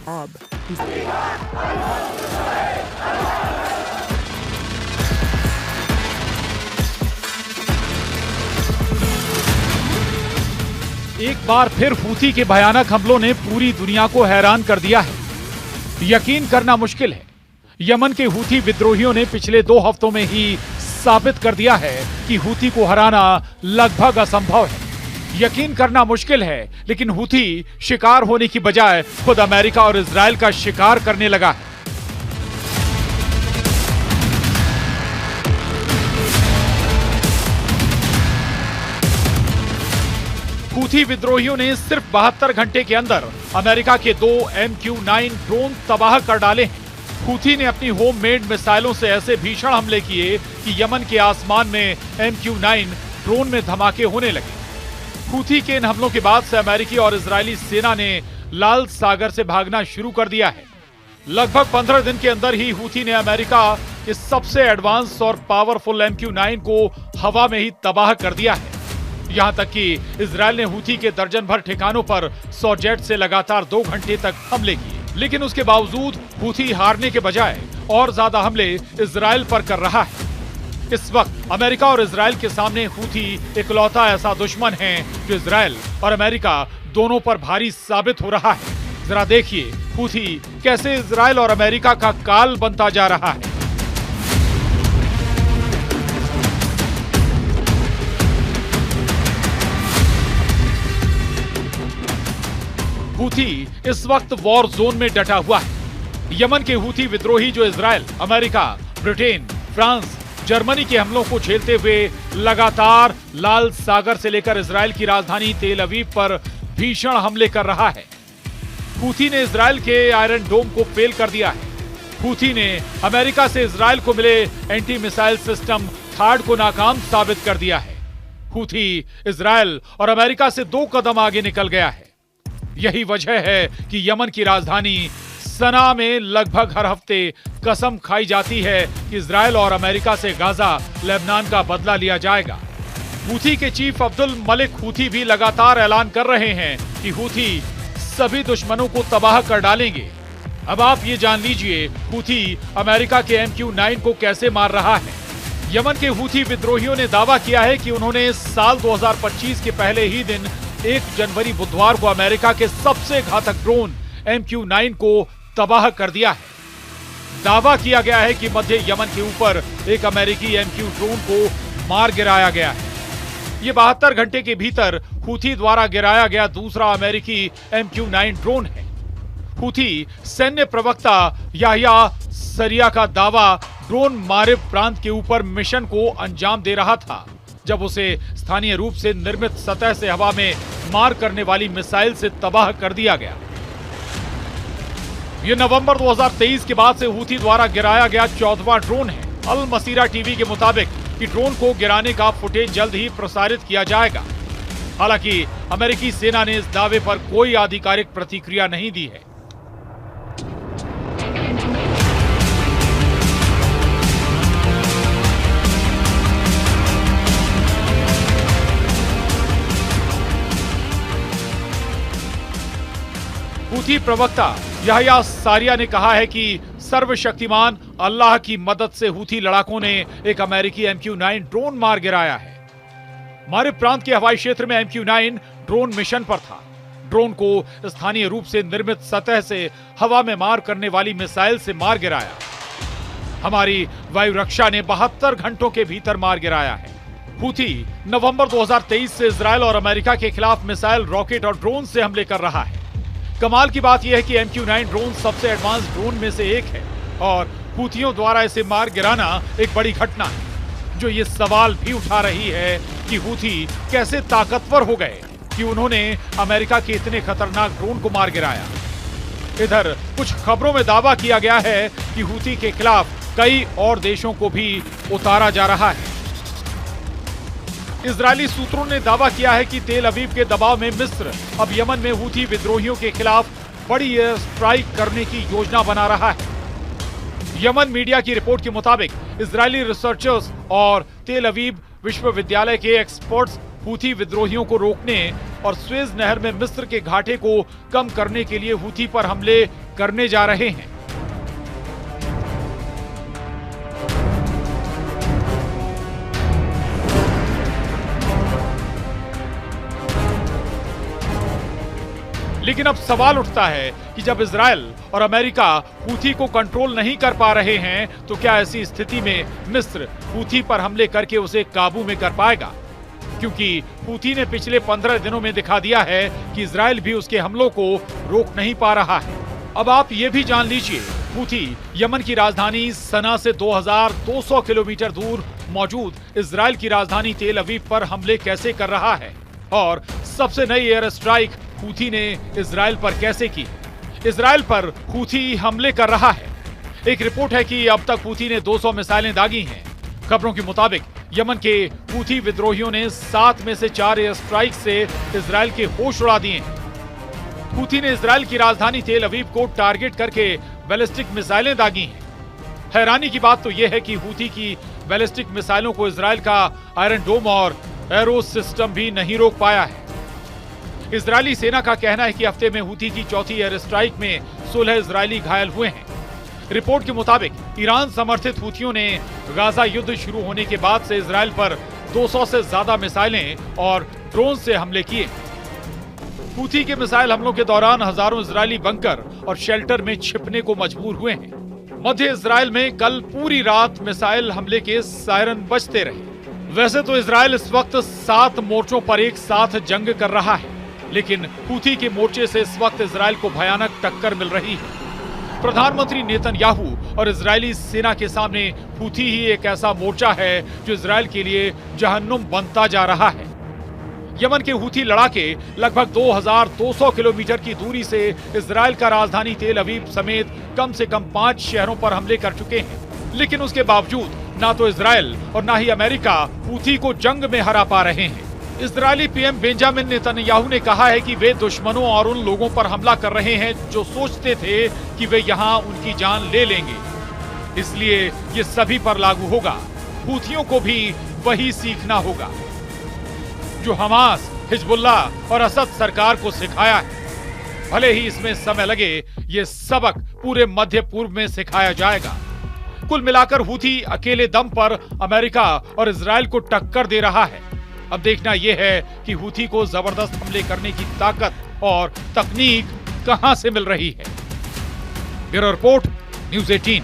अब एक बार फिर हूथी के भयानक हमलों ने पूरी दुनिया को हैरान कर दिया है। यकीन करना मुश्किल है, यमन के हूथी विद्रोहियों ने पिछले 2 हफ्तों में ही साबित कर दिया है कि हूथी को हराना लगभग असंभव है। यकीन करना मुश्किल है, लेकिन हूथी शिकार होने की बजाय खुद अमेरिका और इजराइल का शिकार करने लगा है। हूथी विद्रोहियों ने सिर्फ 72 घंटे के अंदर अमेरिका के 2 MQ-9 ड्रोन तबाह कर डाले हैं। हूथी ने अपनी होममेड मिसाइलों से ऐसे भीषण हमले किए कि यमन के आसमान में MQ-9 ड्रोन में धमाके होने लगे। हूथी के इन हमलों के बाद से अमेरिकी और इजरायली सेना ने लाल सागर से भागना शुरू कर दिया है। लगभग 15 दिन के अंदर ही हूथी ने अमेरिका के सबसे एडवांस और पावरफुल MQ-9 को हवा में ही तबाह कर दिया है। यहां तक कि इजरायल ने हूथी के दर्जन भर ठिकानों पर 100 जेट से लगातार 2 घंटे तक हमले किए, लेकिन उसके बावजूद हूथी हारने के बजाय और ज्यादा हमले इजरायल पर कर रहा है। इस वक्त अमेरिका और इजरायल के सामने हूथी इकलौता ऐसा दुश्मन है जो इजरायल और अमेरिका दोनों पर भारी साबित हो रहा है। जरा देखिए हूथी कैसे इजरायल और अमेरिका का काल बनता जा रहा है। हूथी इस वक्त वॉर जोन में डटा हुआ है। यमन के हूथी विद्रोही जो Israel, America, Britain, France, Germany के हमलों को झेलते हुए लगातार लाल सागर से लेकर इजरायल की राजधानी तेल अवीव पर भीषण हमले कर रहा है। हूथी ने इजरायल के आयरन डोम को फेल कर दिया है। हूथी ने अमेरिका से इजरायल को मिले एंटी मिसाइल सिस्टम थाड को नाकाम साबित कर दिया है। हूथी इजरायल और अमेरिका से 2 कदम आगे निकल गया है। यही वजह है कि यमन की राजधानी सना में लगभग हर हफ्ते कसम खाई जाती है कि इजरायल और अमेरिका से गाजा, लेबनान का बदला लिया जाएगा। हूथी के चीफ अब्दुल मलिक हूथी भी लगातार ऐलान कर रहे हैं कि हूथी सभी दुश्मनों को तबाह कर डालेंगे। अब आप ये जान लीजिए हूथी अमेरिका के MQ-9 को कैसे मार रहा है। यमन के हूथी विद्रोहियों ने दावा किया है कि उन्होंने साल 2025 के पहले ही दिन 1 जनवरी बुधवार को अमेरिका के सबसे घातक ड्रोन MQ-9 को तबाह कर दिया है। दावा किया गया है कि मध्य यमन के ऊपर एक अमेरिकी MQ ड्रोन को मार गिराया गया है। ये 72 घंटे के भीतर हूथी द्वारा गिराया गया दूसरा अमेरिकी MQ-9 ड्रोन है। हूथी सैन्य प्रवक्ता याह्या सरिया का दावा ड्रोन मारिब प्रांत के ऊपर मिशन को अंजाम दे रहा था, जब उसे स्थानीय रूप से निर्मित सतह से हवा में मार करने वाली मिसाइल से तबाह कर दिया गया। यह नवंबर 2023 के बाद से हूथी द्वारा गिराया गया 14वां ड्रोन है। अल मसीरा टीवी के मुताबिक कि ड्रोन को गिराने का फुटेज जल्द ही प्रसारित किया जाएगा। हालांकि अमेरिकी सेना ने इस दावे पर कोई आधिकारिक प्रतिक्रिया नहीं दी है। हूथी प्रवक्ता याह्या सारिया ने कहा है कि सर्वशक्तिमान अल्लाह की मदद से हूथी लड़ाकों ने एक अमेरिकी MQ-9 ड्रोन मार गिराया है। मारिब प्रांत के हवाई क्षेत्र में MQ-9 ड्रोन मिशन पर था। ड्रोन को स्थानीय रूप से निर्मित सतह से हवा में मार करने वाली मिसाइल से मार गिराया। हमारी वायु रक्षा ने 72 घंटों के भीतर मार गिराया है। हूथी नवंबर 2023 से इजरायल और अमेरिका के खिलाफ मिसाइल, रॉकेट और ड्रोन से हमले कर रहा है। कमाल की बात यह है कि MQ-9 ड्रोन सबसे एडवांस ड्रोन में से एक है और हूथियों द्वारा इसे मार गिराना एक बड़ी घटना है, जो ये सवाल भी उठा रही है कि हूथी कैसे ताकतवर हो गए कि उन्होंने अमेरिका के इतने खतरनाक ड्रोन को मार गिराया। इधर कुछ खबरों में दावा किया गया है कि हूथी के खिलाफ कई और देशों को भी उतारा जा रहा है। इजरायली सूत्रों ने दावा किया है कि तेल अवीव के दबाव में मिस्र अब यमन में हूथी विद्रोहियों के खिलाफ बड़ी एयर स्ट्राइक करने की योजना बना रहा है। यमन मीडिया की रिपोर्ट के मुताबिक इजरायली रिसर्चर्स और तेल अवीव विश्वविद्यालय के एक्सपर्ट्स हूथी विद्रोहियों को रोकने और स्वेज नहर में मिस्र के घाटे को कम करने के लिए हूथी पर हमले करने जा रहे हैं। लेकिन अब सवाल उठता है कि जब इजराइल और अमेरिका हूथी को कंट्रोल नहीं कर पा रहे हैं तो क्या ऐसी स्थिति में मिस्र हूथी पर हमले करके उसे काबू में कर पाएगा? क्योंकि हूथी ने पिछले 15 दिनों में दिखा दिया है कि इजराइल भी उसके हमलों को रोक नहीं पा रहा है। अब आप ये भी जान लीजिए, हूथी यमन की राजधानी सना से 2200 किलोमीटर दूर मौजूद इजराइल की राजधानी तेल अवीव पर हमले कैसे कर रहा है और सबसे नई एयर स्ट्राइक हूथी ने इजराइल पर कैसे की। इजराइल पर हूथी हमले कर रहा है। एक रिपोर्ट है कि अब तक हूथी ने 200 मिसाइलें दागी हैं। खबरों के मुताबिक यमन के हूथी विद्रोहियों ने 7 में से 4 एयर स्ट्राइक से इजराइल के होश उड़ा दिए हैं। हूथी ने इजराइल की राजधानी तेल अवीव को टारगेट करके बैलिस्टिक मिसाइलें दागी हैं। हैरानी की बात तो यह है कि हूथी की बैलिस्टिक मिसाइलों को इजराइल का आयरन डोम और एरो सिस्टम भी नहीं रोक पाया है। इजरायली सेना का कहना है कि हफ्ते में हूथी की चौथी एयर स्ट्राइक में 16 इजरायली घायल हुए हैं। रिपोर्ट के मुताबिक ईरान समर्थित हूथियों ने गाजा युद्ध शुरू होने के बाद से इजराइल पर 200 से ज्यादा मिसाइलें और ड्रोन से हमले किए। हूथी के मिसाइल हमलों के दौरान हजारों इजरायली बंकर और शेल्टर में छिपने को मजबूर हुए हैं। मध्य इजराइल में कल पूरी रात मिसाइल हमले के सायरन बजते रहे। वैसे तो इजराइल इस वक्त 7 मोर्चों पर एक साथ जंग कर रहा है, लेकिन हूथी के मोर्चे से इस वक्त इजराइल को भयानक टक्कर मिल रही है। प्रधानमंत्री नेतन्याहू और इजरायली सेना के सामने हूथी ही एक ऐसा मोर्चा है जो इजराइल के लिए जहन्नुम बनता जा रहा है। यमन के हूथी लड़ाके लगभग 2200 किलोमीटर की दूरी से इजराइल का राजधानी तेल अवीव समेत कम से कम 5 शहरों पर हमले कर चुके हैं, लेकिन उसके बावजूद ना तो इजराइल और ना ही अमेरिका हूथी को जंग में हरा पा रहे हैं। इजरायली पीएम बेंजामिन नेतन्याहू ने कहा है कि वे दुश्मनों और उन लोगों पर हमला कर रहे हैं जो सोचते थे कि वे यहां उनकी जान ले लेंगे। इसलिए ये सभी पर लागू होगा। हूथियों को भी वही सीखना होगा जो हमास, हिजबुल्लाह और असद सरकार को सिखाया है। भले ही इसमें समय लगे, ये सबक पूरे मध्य पूर्व में सिखाया जाएगा। कुल मिलाकर हूथी अकेले दम पर अमेरिका और इजराइल को टक्कर दे रहा है। अब देखना यह है कि हूथी को जबरदस्त हमले करने की ताकत और तकनीक कहां से मिल रही है। Bureau report, news 18।